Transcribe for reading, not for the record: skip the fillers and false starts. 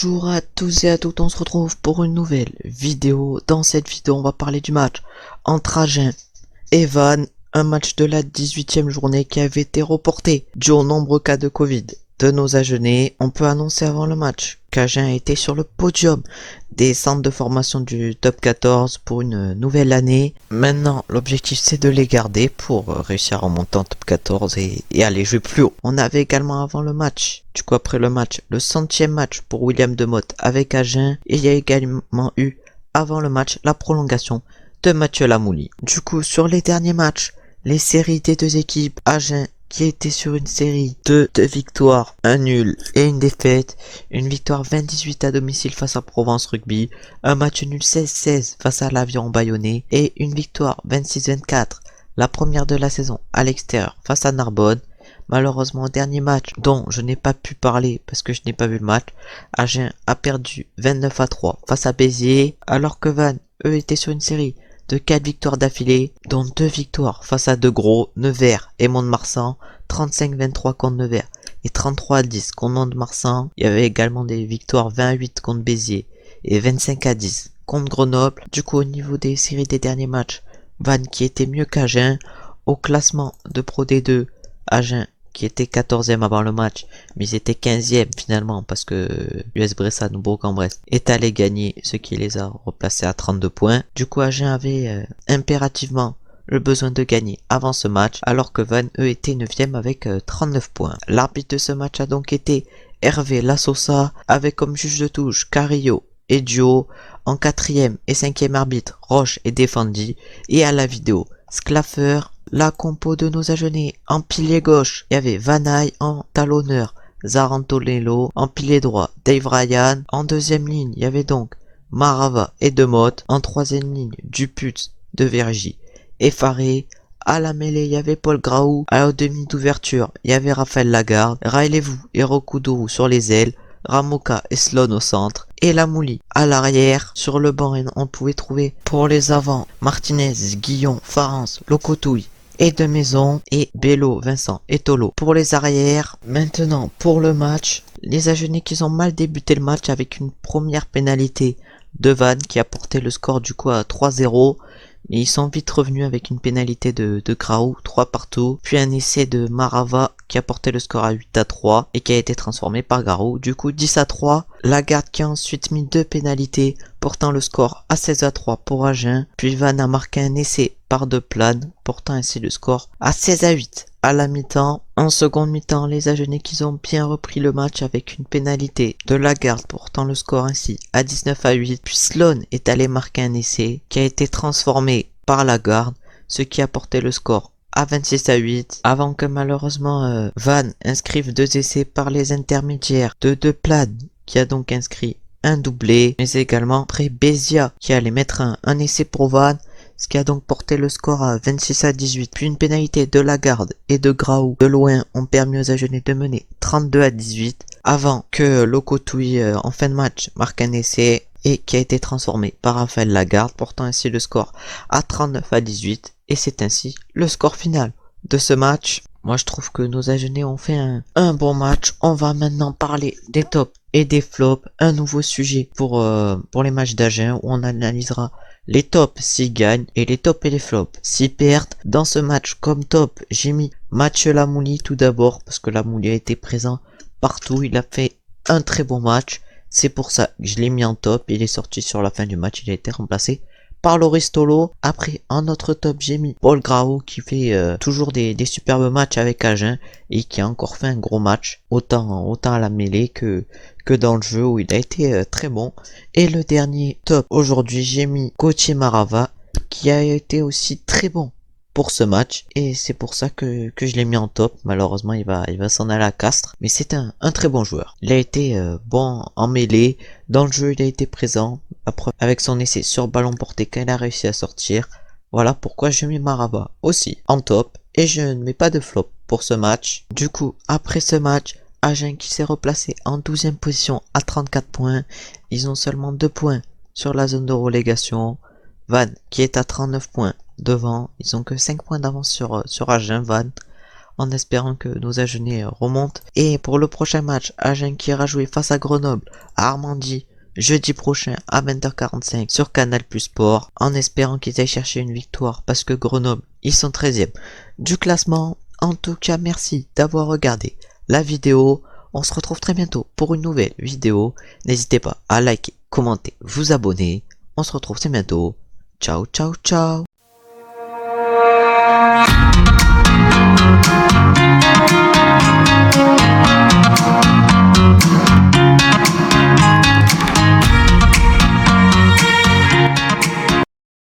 Bonjour à tous et à toutes, on se retrouve pour une nouvelle vidéo. Dans cette vidéo, on va parler du match entre Agen et Vannes, un match de la 18e journée qui avait été reporté dû aux nombreux cas de Covid de nos Agenais. On peut annoncer avant le match qu'Agen était sur le podium des centres de formation du top 14 pour une nouvelle année. Maintenant, l'objectif c'est de les garder pour réussir à remonter en top 14 et aller jouer plus haut. On avait également avant le match, du coup après le match, le 100e match pour William Demotte avec Agen, et il y a également eu avant le match la prolongation de Mathieu Lamouli. Du coup sur les derniers matchs, les séries des deux équipes, Agen qui était sur une série de 2 victoires, un nul et une défaite, une victoire 20-18 à domicile face à Provence Rugby, un match nul 16-16 face à l'Aviron Bayonnais et une victoire 26-24, la première de la saison à l'extérieur face à Narbonne. Malheureusement, au dernier match dont je n'ai pas pu parler parce que je n'ai pas vu le match, Agen a perdu 29-3 face à Béziers, alors que Vannes, eux, étaient sur une série de 4 victoires d'affilée, dont 2 victoires face à De Gros, Nevers et Mont-de-Marsan, 35-23 contre Nevers et 33-10 contre Mont-de-Marsan. Il y avait également des victoires 20-8 contre Béziers et 25-10 contre Grenoble. Du coup, au niveau des séries des derniers matchs, Vannes qui était mieux qu'Agen. Au classement de Pro D2, Agen qui était 14e avant le match, mais ils étaient 15e finalement parce que US Bressan ou Bourg-en-Bresse est allé gagner, ce qui les a replacés à 32 points. Du coup, Agen avait impérativement le besoin de gagner avant ce match, alors que Vannes, eux, étaient 9e avec 39 points. L'arbitre de ce match a donc été Hervé Lassosa, avec comme juge de touche Carillo et Dio, en 4e et 5e arbitre Roche et Défendi, et à la vidéo Sclaffer. La compo de nos Agenais, en pilier gauche, il y avait Vanaille, en talonneur Zarantonello, en pilier droit Dave Ryan, en deuxième ligne il y avait donc Marava et Demotte, en troisième ligne Duputz, De Vergy et Faré, à la mêlée il y avait Paul Graou, à la demi d'ouverture il y avait Raphaël Lagarde, Railevou et Rokuduru sur les ailes, Ramoka et Sloan au centre, et Lamouli à l'arrière. Sur le banc on pouvait trouver pour les avants Martinez, Guillon, Farens, Locotouille et de Maison, et Bello, Vincent et Tolo pour les arrières. Maintenant pour le match, les Agenais qui ont mal débuté le match avec une première pénalité de Vannes qui a porté le score du coup à 3-0, mais ils sont vite revenus avec une pénalité de Graou, 3 partout, puis un essai de Marava qui a porté le score à 8-3 et qui a été transformé par Graou, du coup 10-3. Lagarde qui a ensuite mis 2 pénalités portant le score à 16-3 pour Agen, puis Vannes a marqué un essai par De Plane portant ainsi le score à 16-8 à la mi-temps. En seconde mi-temps, les Agenais qui ont bien repris le match avec une pénalité de Lagarde portant le score ainsi à 19-8, puis Sloan est allé marquer un essai qui a été transformé par Lagarde, ce qui a porté le score à 26-8, avant que malheureusement Vannes inscrive 2 essais par les intermédiaires de De Plane, qui a donc inscrit un doublé, mais également après Bézia qui allait mettre un essai pour Vannes, ce qui a donc porté le score à 26-18. Puis une pénalité de Lagarde et de Graou de loin ont permis aux Agenais de mener 32-18, avant que Locotouille en fin de match marque un essai et qui a été transformé par Raphaël Lagarde, portant ainsi le score à 39-18, et c'est ainsi le score final de ce match. Moi je trouve que nos Agenais ont fait un bon match. On va maintenant parler des tops et des flops, un nouveau sujet pour les matchs d'Agen où on analysera les tops s'ils gagnent et les tops et les flops s'ils perdent. Dans ce match, comme top, j'ai mis Mathieu Lamouli tout d'abord parce que Lamouli a été présent partout, il a fait un très bon match, c'est pour ça que je l'ai mis en top. Il est sorti sur la fin du match, il a été remplacé par Loris Tolo. Après, en autre top, j'ai mis Paul Graou qui fait toujours des superbes matchs avec Agen et qui a encore fait un gros match, autant à la mêlée que dans le jeu où il a été très bon. Et le dernier top aujourd'hui, j'ai mis Gauthier Marava qui a été aussi très bon pour ce match, et c'est pour ça que je l'ai mis en top. Malheureusement il va s'en aller à Castres, mais c'est un très bon joueur. Il a été bon en mêlée, dans le jeu il a été présent, après avec son essai sur ballon porté quand il a réussi à sortir. Voilà pourquoi je mets Marava aussi en top, et je ne mets pas de flop pour ce match. Du coup après ce match, Agen qui s'est replacé en 12e position à 34 points, ils ont seulement 2 points sur la zone de relégation. Vannes qui est à 39 points devant, ils ont que 5 points d'avance sur Agen, Vannes. en espérant que nos Agenais remontent. Et pour le prochain match, Agen qui ira jouer face à Grenoble, à Armandie, jeudi prochain à 20h45 sur Canal Plus Sport, en espérant qu'ils aillent chercher une victoire parce que Grenoble, ils sont 13e du classement. En tout cas, merci d'avoir regardé la vidéo. On se retrouve très bientôt pour une nouvelle vidéo. N'hésitez pas à liker, commenter, vous abonner. On se retrouve très bientôt. Ciao, ciao, ciao.